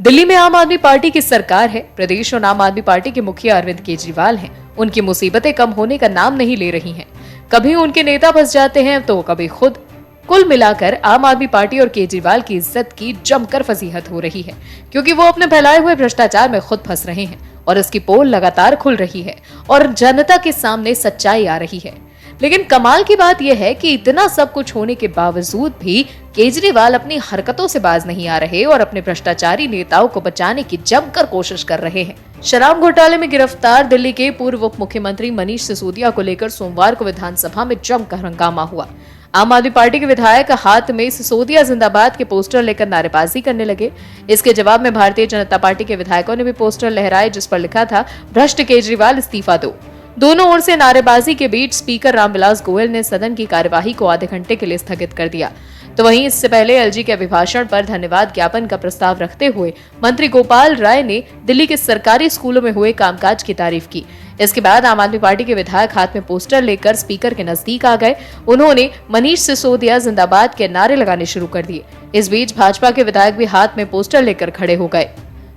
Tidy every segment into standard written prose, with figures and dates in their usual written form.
दिल्ली में आम आदमी पार्टी की सरकार है। प्रदेश और आम आदमी पार्टी के मुखिया अरविंद केजरीवाल हैं। उनकी मुसीबतें कम होने का नाम नहीं ले रही हैं। कभी उनके नेता फंस जाते हैं तो कभी खुद। कुल मिलाकर आम आदमी पार्टी और केजरीवाल की इज्जत की जमकर फजीहत हो रही है, क्योंकि वो अपने फैलाए हुए भ्रष्टाचार में खुद फंस रहे हैं और इसकी पोल लगातार खुल रही है और जनता के सामने सच्चाई आ रही है। लेकिन कमाल की बात यह है कि इतना सब कुछ होने के बावजूद भी केजरीवाल अपनी हरकतों से बाज नहीं आ रहे और अपने भ्रष्टाचारी नेताओं को बचाने की जमकर कोशिश कर रहे हैं। शराब घोटाले में गिरफ्तार दिल्ली के पूर्व उप मुख्यमंत्री मनीष सिसोदिया को लेकर सोमवार को विधानसभा में जमकर हंगामा हुआ। आम आदमी पार्टी के विधायक हाथ में सिसोदिया जिंदाबाद के पोस्टर लेकर नारेबाजी करने लगे। इसके जवाब में भारतीय जनता पार्टी के विधायकों ने भी पोस्टर लहराए, जिस पर लिखा था, भ्रष्ट केजरीवाल इस्तीफा दो। दोनों ओर से नारेबाजी के बीच स्पीकर रामविलास गोयल ने सदन की कार्यवाही को आधे घंटे के लिए स्थगित कर दिया। तो वहीं इससे पहले एलजी के अभिभाषण पर धन्यवाद ज्ञापन का प्रस्ताव रखते हुए मंत्री गोपाल राय ने दिल्ली के सरकारी स्कूलों में हुए कामकाज की तारीफ की। इसके बाद आम आदमी पार्टी के विधायक हाथ में पोस्टर लेकर स्पीकर के नजदीक आ गए। उन्होंने मनीष सिसोदिया जिंदाबाद के नारे लगाने शुरू कर दिए। इस बीच भाजपा के विधायक भी हाथ में पोस्टर लेकर खड़े हो गए।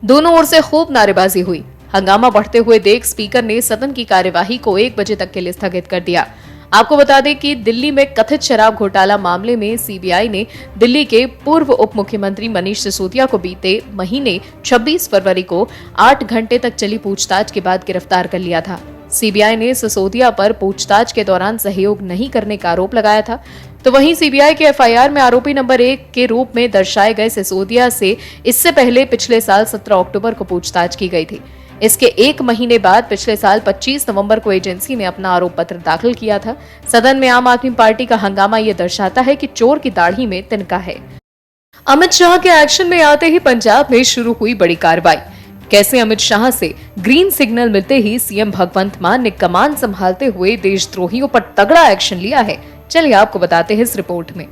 दोनों ओर से खूब नारेबाजी हुई। हंगामा बढ़ते हुए देख स्पीकर ने सदन की कार्यवाही को 1 बजे तक के लिए स्थगित कर दिया। आपको बता दें कि दिल्ली में कथित शराब घोटाला मामले में सीबीआई ने दिल्ली के पूर्व उप मुख्यमंत्री मनीष सिसोदिया को बीते महीने 26 फरवरी को 8 घंटे तक चली पूछताछ के बाद गिरफ्तार कर लिया था। सीबीआई ने सिसोदिया पर पूछताछ के दौरान सहयोग नहीं करने का आरोप लगाया था। तो वहीं सीबीआई के एफआईआर में आरोपी नंबर 1 के रूप में दर्शाए गए सिसोदिया से इससे पहले पिछले साल 17 अक्टूबर को पूछताछ की गई थी। इसके 1 महीने बाद पिछले साल 25 नवंबर को एजेंसी ने अपना आरोप पत्र दाखिल किया था। सदन में आम आदमी पार्टी का हंगामा ये दर्शाता है कि चोर की दाढ़ी में तिनका है। अमित शाह के एक्शन में आते ही पंजाब में शुरू हुई बड़ी कार्रवाई। कैसे अमित शाह से ग्रीन सिग्नल मिलते ही सीएम भगवंत मान ने कमान संभालते हुए देशद्रोहियों पर तगड़ा एक्शन लिया है, चलिए आपको बताते हैं इस रिपोर्ट में।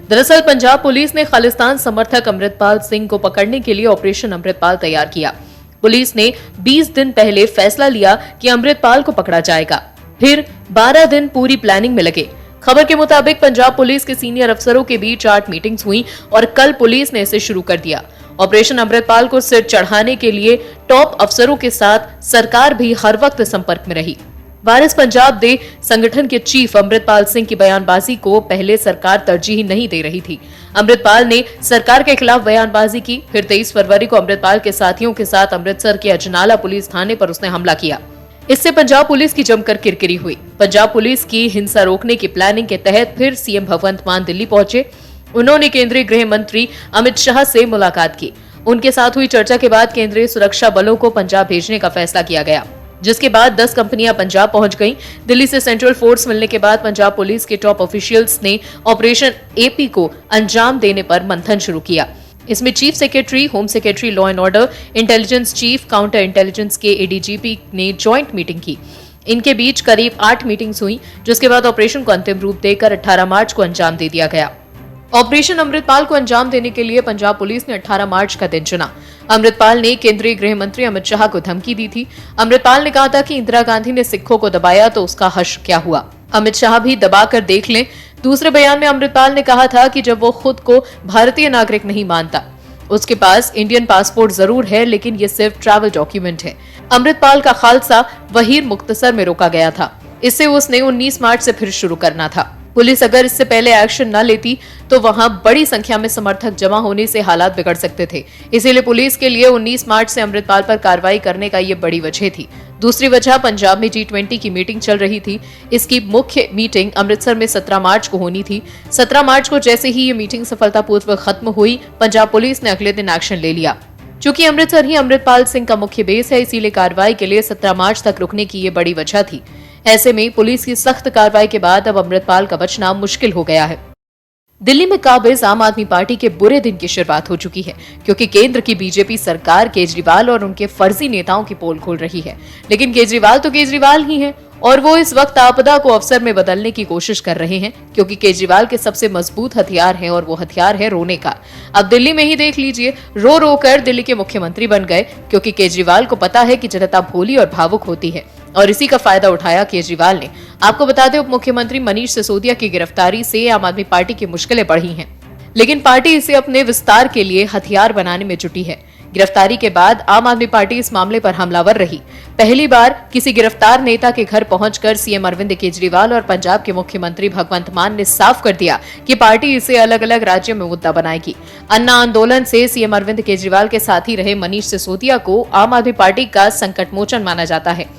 दरअसल पंजाब पुलिस ने खालिस्तान समर्थक अमृतपाल सिंह को पकड़ने के लिए ऑपरेशन अमृतपाल तैयार किया। पुलिस ने 20 दिन पहले फैसला लिया कि अमृतपाल को पकड़ा जाएगा। फिर 12 दिन पूरी प्लानिंग में लगे। खबर के मुताबिक पंजाब पुलिस के सीनियर अफसरों के बीच 8 मीटिंग्स हुई और कल पुलिस ने इसे शुरू कर दिया। ऑपरेशन अमृतपाल को सिर चढ़ाने के लिए टॉप अफसरों के साथ सरकार भी हर वक्त संपर्क में रही। वारिस पंजाब दे संगठन के चीफ अमृतपाल सिंह की बयानबाजी को पहले सरकार तरजीह नहीं दे रही थी। अमृतपाल ने सरकार के खिलाफ बयानबाजी की। फिर 23 फरवरी को अमृतपाल के साथियों के साथ अमृतसर के अजनाला पुलिस थाने पर उसने हमला किया। इससे पंजाब पुलिस की जमकर किरकिरी हुई। पंजाब पुलिस की हिंसा रोकने की प्लानिंग के तहत फिर सीएम भगवंत मान दिल्ली पहुंचे। उन्होंने केंद्रीय गृह मंत्री अमित शाह से मुलाकात की। उनके साथ हुई चर्चा के बाद केंद्रीय सुरक्षा बलों को पंजाब भेजने का फैसला किया गया, जिसके बाद 10 कंपनियां पंजाब पहुंच गईं। दिल्ली से सेंट्रल फोर्स मिलने के बाद पंजाब पुलिस के टॉप ऑफिशियल्स ने ऑपरेशन एपी को अंजाम देने पर मंथन शुरू किया। इसमें chief secretary, home secretary, law and order, intelligence chief, counter intelligence के एडीजीपी ने ज्वाइंट मीटिंग की। इनके बीच करीब 8 मीटिंग्स हुई, जिसके बाद ऑपरेशन को अंतिम रूप देकर 18 मार्च को अंजाम दे दिया गया। ऑपरेशन अमृतपाल को अंजाम देने के लिए पंजाब पुलिस ने 18 मार्च का दिन चुना। अमृतपाल ने केंद्रीय गृह मंत्री अमित शाह को धमकी दी थी। अमृतपाल ने कहा था कि इंदिरा गांधी ने सिखों को दबाया तो उसका हश्र क्या हुआ, अमित शाह भी दबाकर देख लें। दूसरे बयान में अमृतपाल ने कहा था कि जब वो खुद को भारतीय नागरिक नहीं मानता, उसके पास इंडियन पासपोर्ट जरूर है, लेकिन ये सिर्फ ट्रैवल डॉक्यूमेंट है। अमृतपाल का खालसा वहीर मुख्तसर में रोका गया था। इससे उसने 19 मार्च से फिर शुरू करना था। पुलिस अगर इससे पहले एक्शन न लेती तो वहां बड़ी संख्या में समर्थक जमा होने से हालात बिगड़ सकते थे। इसीलिए पुलिस के लिए 19 मार्च से अमृतपाल पर कार्रवाई करने का ये बड़ी वजह थी। दूसरी वजह, पंजाब में G20 की मीटिंग चल रही थी। इसकी मुख्य मीटिंग अमृतसर में 17 मार्च को होनी थी। 17 मार्च को जैसे ही ये मीटिंग सफलतापूर्वक खत्म हुई, पंजाब पुलिस ने अगले दिन एक्शन ले लिया। चूंकि अमृतसर ही अमृतपाल सिंह का मुख्य बेस है, इसीलिए कार्रवाई के लिए 17 मार्च तक रुकने की ये बड़ी वजह थी। ऐसे में पुलिस की सख्त कार्रवाई के बाद अब अमृतपाल का बचना मुश्किल हो गया है। दिल्ली में काबिज आम आदमी पार्टी के बुरे दिन की शुरुआत हो चुकी है, क्योंकि केंद्र की बीजेपी सरकार केजरीवाल और उनके फर्जी नेताओं की पोल खोल रही है। लेकिन केजरीवाल तो केजरीवाल ही हैं और वो इस वक्त आपदा को अवसर में बदलने की कोशिश कर रहे हैं, क्योंकि केजरीवाल के सबसे मजबूत हथियार है और वो हथियार है रोने का। अब दिल्ली में ही देख लीजिए, रो रो कर दिल्ली के मुख्यमंत्री बन गए, क्योंकि केजरीवाल को पता है कि जनता भोली और भावुक होती है और इसी का फायदा उठाया केजरीवाल ने। आपको बता दें, उप मुख्यमंत्री मनीष सिसोदिया की गिरफ्तारी से आम आदमी पार्टी की मुश्किलें बढ़ी हैं, लेकिन पार्टी इसे अपने विस्तार के लिए हथियार बनाने में जुटी है। गिरफ्तारी के बाद आम आदमी पार्टी इस मामले पर हमलावर रही। पहली बार किसी गिरफ्तार नेता के घर पहुंचकर सीएम अरविंद केजरीवाल और पंजाब के मुख्यमंत्री भगवंत मान ने साफ कर दिया कि पार्टी इसे अलग अलग राज्यों में मुद्दा बनाएगी। अन्ना आंदोलन से सीएम अरविंद केजरीवाल के साथी रहे मनीष सिसोदिया को आम आदमी पार्टी का संकट मोचन माना जाता है।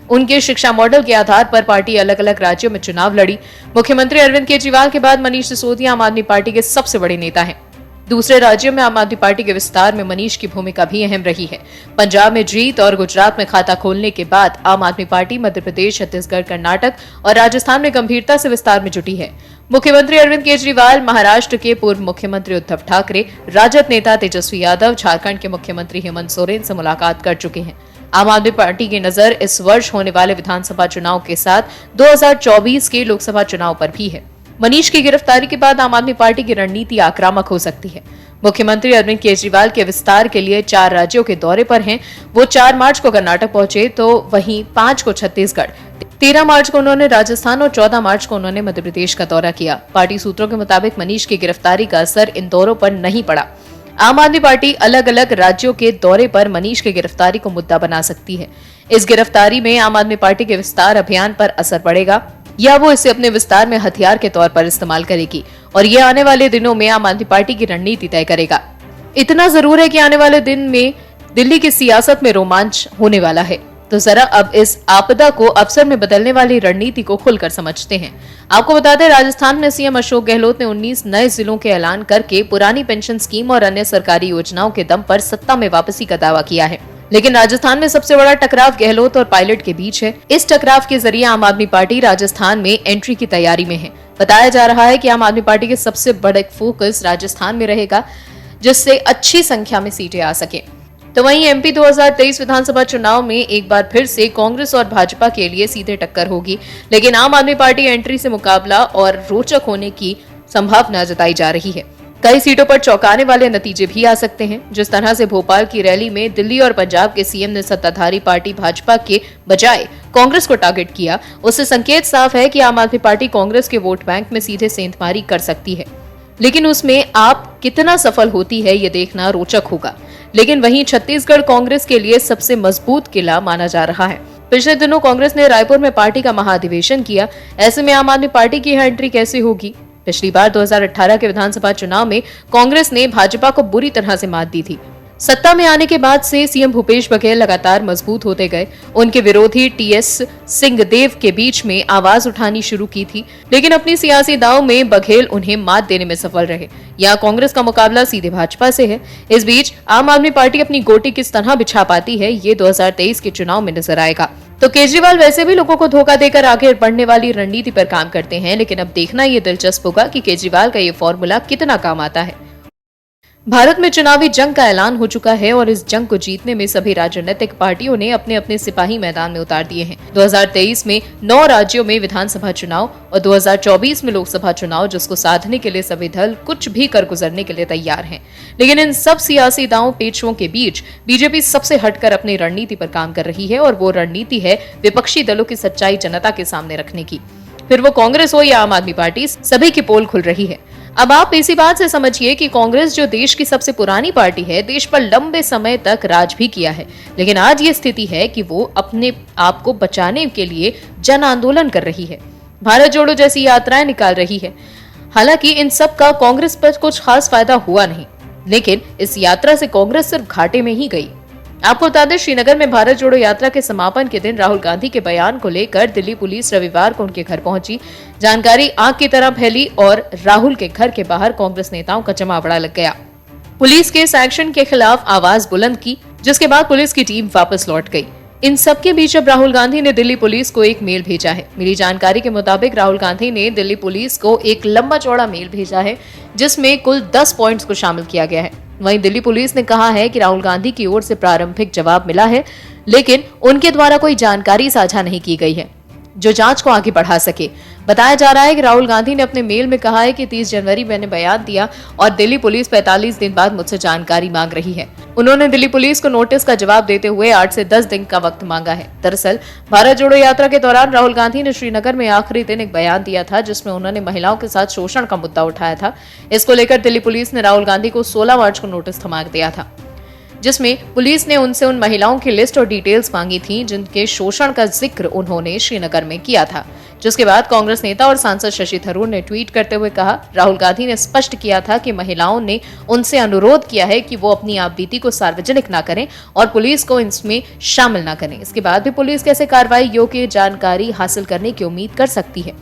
उनके शिक्षा मॉडल के आधार पर पार्टी अलग अलग राज्यों में चुनाव लड़ी। मुख्यमंत्री अरविंद केजरीवाल के बाद मनीष सिसोदिया आम आदमी पार्टी के सबसे बड़े नेता हैं। दूसरे राज्यों में आम आदमी पार्टी के विस्तार में मनीष की भूमिका भी अहम रही है। पंजाब में जीत और गुजरात में खाता खोलने के बाद आम आदमी पार्टी मध्य प्रदेश, छत्तीसगढ़, कर्नाटक और राजस्थान में गंभीरता से विस्तार में जुटी है। मुख्यमंत्री अरविंद केजरीवाल, महाराष्ट्र के पूर्व मुख्यमंत्री उद्धव ठाकरे, राजद नेता तेजस्वी यादव, झारखंड के मुख्यमंत्री हेमंत सोरेन से मुलाकात कर चुके हैं। आम आदमी पार्टी की नजर इस वर्ष होने वाले विधानसभा चुनाव के साथ 2024 के लोकसभा चुनाव पर भी है। मनीष की गिरफ्तारी के बाद आम आदमी पार्टी की रणनीति आक्रामक हो सकती है। मुख्यमंत्री अरविंद केजरीवाल के विस्तार के लिए 4 राज्यों के दौरे पर हैं। वो 4 मार्च को कर्नाटक पहुंचे तो वहीं 5 को छत्तीसगढ़, 13 मार्च को उन्होंने राजस्थान और 14 मार्च को उन्होंने मध्य प्रदेश का दौरा किया। पार्टी सूत्रों के मुताबिक मनीष की गिरफ्तारी का असर इन दौरों पर नहीं पड़ा। आम आदमी पार्टी अलग अलग राज्यों के दौरे पर मनीष की गिरफ्तारी को मुद्दा बना सकती है। इस गिरफ्तारी में आम आदमी पार्टी के विस्तार अभियान पर असर पड़ेगा या वो इसे अपने विस्तार में हथियार के तौर पर इस्तेमाल करेगी और ये आने वाले दिनों में आम आदमी पार्टी की रणनीति तय करेगा। इतना जरूर है कि आने वाले दिन में दिल्ली की सियासत में रोमांच होने वाला है। तो जरा अब इस आपदा को अवसर में बदलने वाली रणनीति को खुलकर समझते हैं। आपको बता दें, राजस्थान में सीएम अशोक गहलोत ने 19 नए जिलों के ऐलान करके पुरानी पेंशन स्कीम और अन्य सरकारी योजनाओं के दम पर सत्ता में वापसी का दावा किया है। लेकिन राजस्थान में सबसे बड़ा टकराव गहलोत और पायलट के बीच है। इस टकराव के जरिए आम आदमी पार्टी राजस्थान में एंट्री की तैयारी में है। बताया जा रहा है कि आम आदमी पार्टी के सबसे बड़ा फोकस राजस्थान में रहेगा, जिससे अच्छी संख्या में सीटें आ सके। तो वहीं एमपी 2023 विधानसभा चुनाव में एक बार फिर से कांग्रेस और भाजपा के लिए सीधे टक्कर होगी, लेकिन आम आदमी पार्टी एंट्री से मुकाबला और रोचक होने की संभावना जताई जा रही है। कई सीटों पर चौंकाने वाले नतीजे भी आ सकते हैं। जिस तरह से भोपाल की रैली में दिल्ली और पंजाब के सीएम ने सत्ताधारी पार्टी भाजपा के बजाय कांग्रेस को टारगेट किया, उससे संकेत साफ है कि आम आदमी पार्टी कांग्रेस के वोट बैंक में सीधे सेंधमारी कर सकती है, लेकिन उसमें आप कितना सफल होती है ये देखना रोचक होगा। लेकिन वहीं छत्तीसगढ़ कांग्रेस के लिए सबसे मजबूत किला माना जा रहा है। पिछले दिनों कांग्रेस ने रायपुर में पार्टी का महाधिवेशन किया। ऐसे में आम आदमी पार्टी की यह एंट्री कैसे होगी? पिछली बार 2018 के विधानसभा चुनाव में कांग्रेस ने भाजपा को बुरी तरह से मात दी थी। सत्ता में आने के बाद से सीएम भूपेश बघेल लगातार मजबूत होते गए। उनके विरोधी टीएस सिंहदेव के बीच में आवाज उठानी शुरू की थी, लेकिन अपनी सियासी दांव में बघेल उन्हें मात देने में सफल रहे। यहाँ कांग्रेस का मुकाबला सीधे भाजपा से है। इस बीच आम आदमी पार्टी अपनी गोटी किस तरह बिछा पाती है, ये 2023 के चुनाव में नजर आएगा। तो केजरीवाल वैसे भी लोगों को धोखा देकर आगे बढ़ने वाली रणनीति पर काम करते हैं, लेकिन अब देखना ये दिलचस्प होगा कि केजरीवाल का ये फॉर्मूला कितना काम आता है। भारत में चुनावी जंग का ऐलान हो चुका है और इस जंग को जीतने में सभी राजनीतिक पार्टियों ने अपने अपने सिपाही मैदान में उतार दिए हैं। 2023 में 9 राज्यों में विधानसभा चुनाव और 2024 में लोकसभा चुनाव, जिसको साधने के लिए सभी दल कुछ भी कर गुजरने के लिए तैयार हैं। लेकिन इन सब सियासी दांव पेचों के बीच बीजेपी सबसे हटकर अपनी रणनीति पर काम कर रही है और वो रणनीति है विपक्षी दलों की सच्चाई जनता के सामने रखने की। फिर वो कांग्रेस हो या आम आदमी पार्टी, सभी की पोल खुल रही है। अब आप इसी बात से समझिए कि कांग्रेस जो देश की सबसे पुरानी पार्टी है, देश पर लंबे समय तक राज भी किया है, लेकिन आज ये स्थिति है कि वो अपने आप को बचाने के लिए जन आंदोलन कर रही है, भारत जोड़ो जैसी यात्राएं निकाल रही है। हालांकि इन सब का कांग्रेस पर कुछ खास फायदा हुआ नहीं, लेकिन इस यात्रा से कांग्रेस सिर्फ घाटे में ही गई। आपको बता दें, श्रीनगर में भारत जोड़ो यात्रा के समापन के दिन राहुल गांधी के बयान को लेकर दिल्ली पुलिस रविवार को उनके घर पहुंची। जानकारी आग की तरह फैली और राहुल के घर के बाहर कांग्रेस नेताओं का जमावड़ा लग गया। पुलिस के इस एक्शन के खिलाफ आवाज बुलंद की, जिसके बाद पुलिस की टीम वापस लौट गई। इन सबके बीच अब राहुल गांधी ने दिल्ली पुलिस को एक मेल भेजा है। मिली जानकारी के मुताबिक राहुल गांधी ने दिल्ली पुलिस को एक लंबा चौड़ा मेल भेजा है, जिसमें कुल 10 पॉइंट्स को शामिल किया गया है। वहीं दिल्ली पुलिस ने कहा है कि राहुल गांधी की ओर से प्रारंभिक जवाब मिला है, लेकिन उनके द्वारा कोई जानकारी साझा नहीं की गई है जो जांच को आगे बढ़ा सके। बताया जा रहा है कि राहुल गांधी ने अपने मेल में कहा है कि 30 जनवरी मैंने बयान दिया और दिल्ली पुलिस 45 दिन बाद मुझसे जानकारी मांग रही है। उन्होंने दिल्ली पुलिस को नोटिस का जवाब देते हुए 8 से 10 दिन का वक्त मांगा है। दरअसल भारत जोड़ो यात्रा के दौरान राहुल गांधी ने श्रीनगर में आखिरी दिन एक बयान दिया था, जिसमें उन्होंने महिलाओं के साथ शोषण का मुद्दा उठाया था। इसको लेकर दिल्ली पुलिस ने राहुल गांधी को 16 मार्च को नोटिस थमा दिया था। जिसमें पुलिस ने उनसे उन महिलाओं की लिस्ट और डिटेल्स मांगी थी जिनके शोषण का जिक्र उन्होंने श्रीनगर में किया था। जिसके बाद कांग्रेस नेता और सांसद शशि थरूर ने ट्वीट करते हुए कहा, राहुल गांधी ने स्पष्ट किया था कि महिलाओं ने उनसे अनुरोध किया है कि वो अपनी आप बीती को सार्वजनिक न करें और पुलिस को इसमें शामिल न करें। इसके बाद भी पुलिस कैसे कार्रवाई योग्य जानकारी हासिल करने की उम्मीद कर सकती है।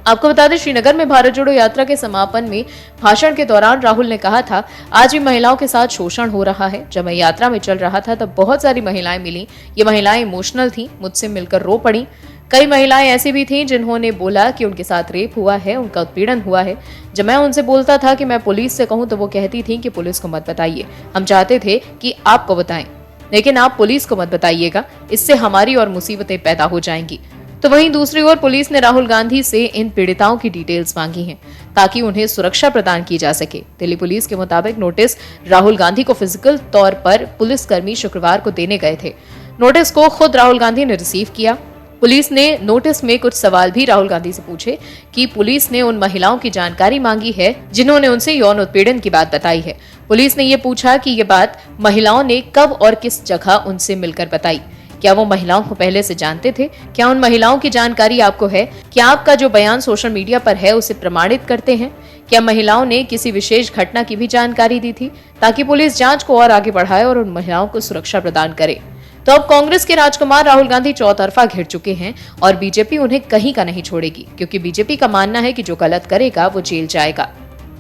आपको बता दें, श्रीनगर में भारत जोड़ो यात्रा के समापन में भाषण के दौरान राहुल ने कहा था, आज भी महिलाओं के साथ शोषण हो रहा है। जब मैं यात्रा में चल रहा था तब बहुत सारी महिलाएं मिली। ये महिलाएं इमोशनल थी, मुझसे मिलकर रो पड़ी। कई महिलाएं ऐसी भी थीं जिन्होंने बोला कि उनके साथ रेप हुआ है, उनका उत्पीड़न हुआ है। जब मैं उनसे बोलता था कि मैं पुलिस से कहूं तो वो कहती थी कि पुलिस को मत बताइए, हम चाहते थे कि आपको बताएं, लेकिन आप पुलिस को मत बताइएगा, इससे हमारी और मुसीबतें पैदा हो जाएंगी। तो वहीं दूसरी ओर पुलिस ने राहुल गांधी से इन पीड़िताओं की डिटेल्स मांगी हैं ताकि उन्हें सुरक्षा प्रदान की जा सके। दिल्ली पुलिस के मुताबिक नोटिस राहुल गांधी को फिजिकल तौर पर पुलिसकर्मी शुक्रवार को देने गए थे। नोटिस को खुद राहुल गांधी ने रिसीव किया। पुलिस ने नोटिस में कुछ सवाल भी राहुल गांधी से पूछे कि पुलिस ने उन महिलाओं की जानकारी मांगी है जिन्होंने उनसे यौन उत्पीड़न की बात बताई है। पुलिस ने ये पूछा कि ये बात महिलाओं ने कब और किस जगह उनसे मिलकर बताई। क्या वो महिलाओं को पहले से जानते थे? क्या उन महिलाओं की जानकारी आपको है? क्या आपका जो बयान सोशल मीडिया पर है उसे प्रमाणित करते हैं? क्या महिलाओं ने किसी विशेष घटना की भी जानकारी दी थी ताकि पुलिस जांच को और आगे बढ़ाए और उन महिलाओं को सुरक्षा प्रदान करे? तो अब कांग्रेस के राजकुमार राहुल गांधी चौतरफा घिर चुके हैं और बीजेपी उन्हें कहीं का नहीं छोड़ेगी, क्योंकि बीजेपी का मानना है कि जो गलत करेगा वो जेल जाएगा।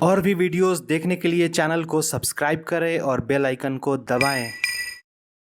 और भी वीडियोस देखने के लिए चैनल को सब्सक्राइब करें और बेल आइकन को दबाएं।